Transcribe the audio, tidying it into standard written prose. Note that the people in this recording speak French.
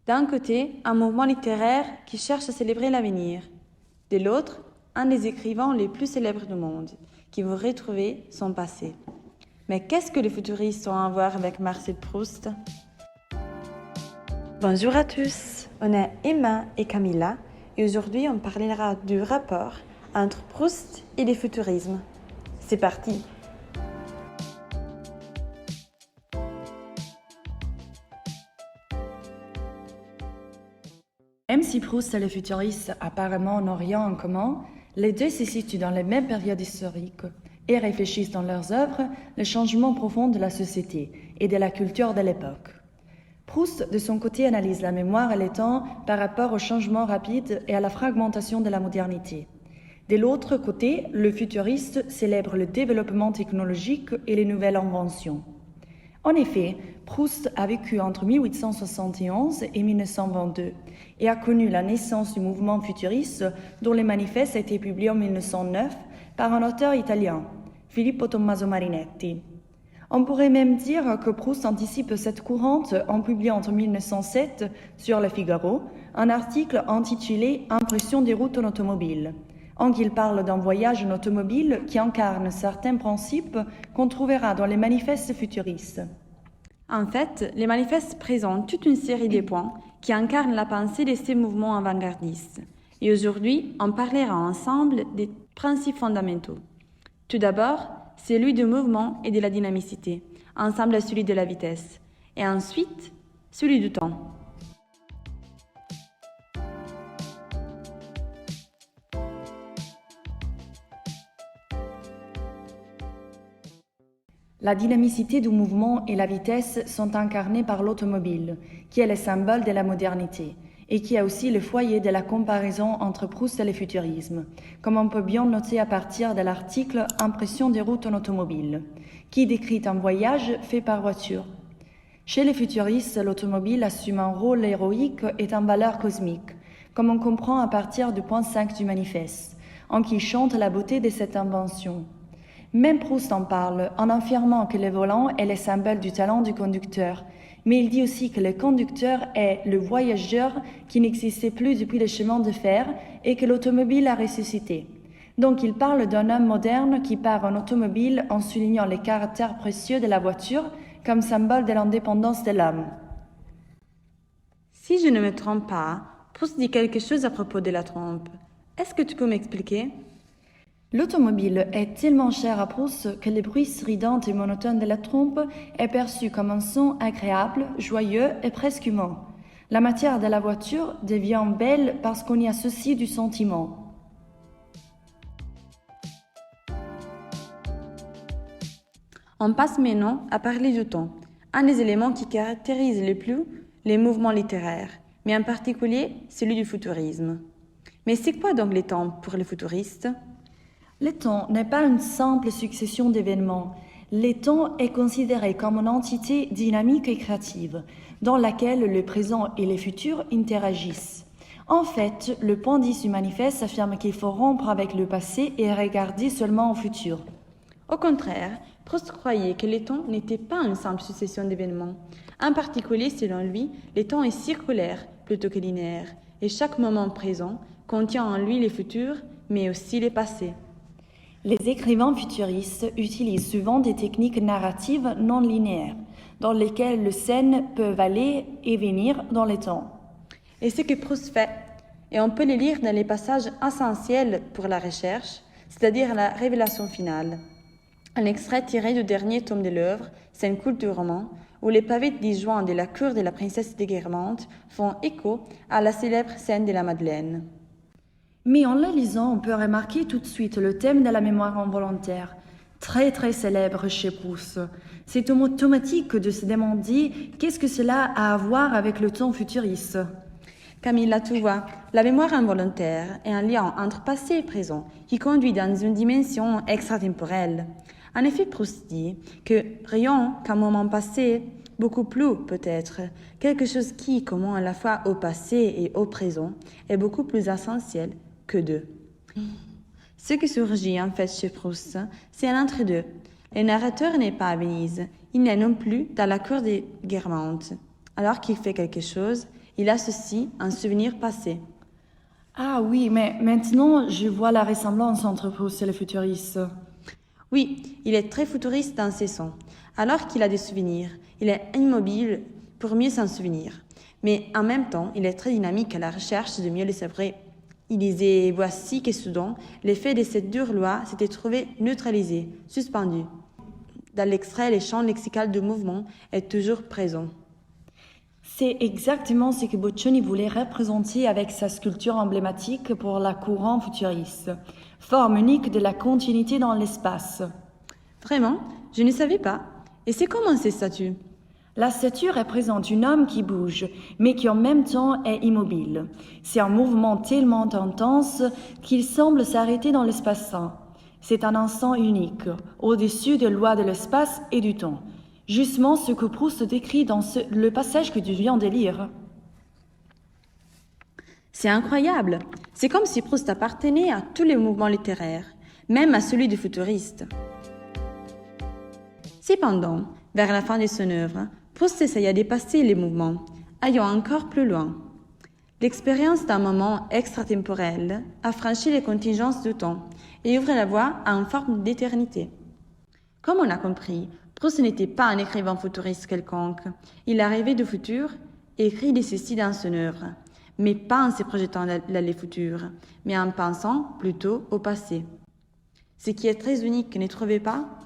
D'un côté, un mouvement littéraire qui cherche à célébrer l'avenir. De l'autre, un des écrivains les plus célèbres du monde, qui veut retrouver son passé. Mais qu'est-ce que les futuristes ont à voir avec Marcel Proust? Bonjour à tous, on est Emma et Camilla et aujourd'hui on parlera du rapport entre Proust et le futurisme. C'est parti! Même si Proust et le futuriste apparemment n'ont rien en commun, les deux se situent dans les mêmes périodes historiques et réfléchissent dans leurs œuvres le changement profond de la société et de la culture de l'époque. Proust, de son côté, analyse la mémoire et le temps par rapport au changement rapide et à la fragmentation de la modernité. De l'autre côté, le futuriste célèbre le développement technologique et les nouvelles inventions. En effet, Proust a vécu entre 1871 et 1922 et a connu la naissance du mouvement futuriste dont les manifestes a été publié en 1909 par un auteur italien, Filippo Tommaso Marinetti. On pourrait même dire que Proust anticipe cette courante en publiant en 1907 sur Le Figaro un article intitulé « Impression des routes en automobile », en qu'il parle d'un voyage en automobile qui incarne certains principes qu'on trouvera dans les manifestes futuristes. En fait, les manifestes présentent toute une série de points qui incarnent la pensée de ces mouvements avant-gardistes. Et aujourd'hui, on parlera ensemble des principes fondamentaux. Tout d'abord, celui du mouvement et de la dynamicité, ensemble à celui de la vitesse, et ensuite, celui du temps. La dynamicité du mouvement et la vitesse sont incarnées par l'automobile, qui est le symbole de la modernité, et qui est aussi le foyer de la comparaison entre Proust et le futurisme, comme on peut bien noter à partir de l'article « Impression des routes en automobile », qui décrit un voyage fait par voiture. Chez les futuristes, l'automobile assume un rôle héroïque et une valeur cosmique, comme on comprend à partir du point 5 du manifeste, en qui chante la beauté de cette invention. Même Proust en parle en affirmant que le volant est le symbole du talent du conducteur, mais il dit aussi que le conducteur est le voyageur qui n'existait plus depuis le chemin de fer et que l'automobile a ressuscité. Donc il parle d'un homme moderne qui part en automobile en soulignant les caractères précieux de la voiture comme symbole de l'indépendance de l'homme. Si je ne me trompe pas, Proust dit quelque chose à propos de la trompe. Est-ce que tu peux m'expliquer? L'automobile est tellement chère à Proust que le bruit strident et monotone de la trompe est perçu comme un son agréable, joyeux et presque humain. La matière de la voiture devient belle parce qu'on y associe du sentiment. On passe maintenant à parler du temps, un des éléments qui caractérise le plus les mouvements littéraires, mais en particulier celui du futurisme. Mais c'est quoi donc le temps pour les futuristes? Le temps n'est pas une simple succession d'événements. Le temps est considéré comme une entité dynamique et créative, dans laquelle le présent et le futur interagissent. En fait, le point 10 du manifeste affirme qu'il faut rompre avec le passé et regarder seulement au futur. Au contraire, Proust croyait que le temps n'était pas une simple succession d'événements. En particulier, selon lui, le temps est circulaire plutôt que linéaire, et chaque moment présent contient en lui le futur, mais aussi le passé. Les écrivains futuristes utilisent souvent des techniques narratives non linéaires, dans lesquelles les scènes peuvent aller et venir dans le temps. Et ce que Proust fait, et on peut le lire dans les passages essentiels pour la recherche, c'est-à-dire la révélation finale. Un extrait tiré du dernier tome de l'œuvre, c'est un culte du roman, où les pavés disjoints de la cour de la princesse de Guermantes font écho à la célèbre scène de la Madeleine. Mais en le lisant, on peut remarquer tout de suite le thème de la mémoire involontaire, très célèbre chez Proust. C'est automatique de se demander qu'est-ce que cela a à voir avec le temps futuriste. Camilla, tu vois, la mémoire involontaire est un lien entre passé et présent qui conduit dans une dimension extratemporelle. En effet, Proust dit que rien qu'un moment passé, beaucoup plus peut-être, quelque chose qui, comme à la fois au passé et au présent, est beaucoup plus essentiel que deux. Ce qui surgit en fait chez Proust, c'est un entre-deux. Le narrateur n'est pas à Venise, il n'est non plus dans la cour des Guermantes, alors qu'il fait quelque chose Il associe un souvenir passé. Ah oui, mais maintenant je vois la ressemblance entre Proust et le futuriste. Oui, il est très futuriste dans ses sons. Alors qu'il a des souvenirs, il est immobile pour mieux s'en souvenir. Mais en même temps, il est très dynamique à la recherche de mieux le savoir. Il disait voici que soudain, l'effet de cette dure loi s'était trouvé neutralisé, suspendu. Dans l'extrait, le champ lexical de mouvement est toujours présent. C'est exactement ce que Boccioni voulait représenter avec sa sculpture emblématique pour la courant futuriste. Forme unique de la continuité dans l'espace. Vraiment, je ne savais pas. Et c'est comment ces statues? La statue représente un homme qui bouge, mais qui en même temps est immobile. C'est un mouvement tellement intense qu'il semble s'arrêter dans l'espace-temps. C'est un instant unique, au-dessus des lois de l'espace et du temps. Justement ce que Proust décrit dans le passage que tu viens de lire. C'est incroyable. C'est comme si Proust appartenait à tous les mouvements littéraires, même à celui du futuriste. Cependant, vers la fin de son œuvre, Proust essaya de dépasser les mouvements, allant encore plus loin. L'expérience d'un moment extratemporel a franchi les contingences du temps et ouvre la voie à une forme d'éternité. Comme on a compris, Proust n'était pas un écrivain futuriste quelconque. Il arrivait du futur et écrit de ceci dans son œuvre, mais pas en se projetant dans le futur, mais en pensant plutôt au passé. Ce qui est très unique, ne trouvez pas ?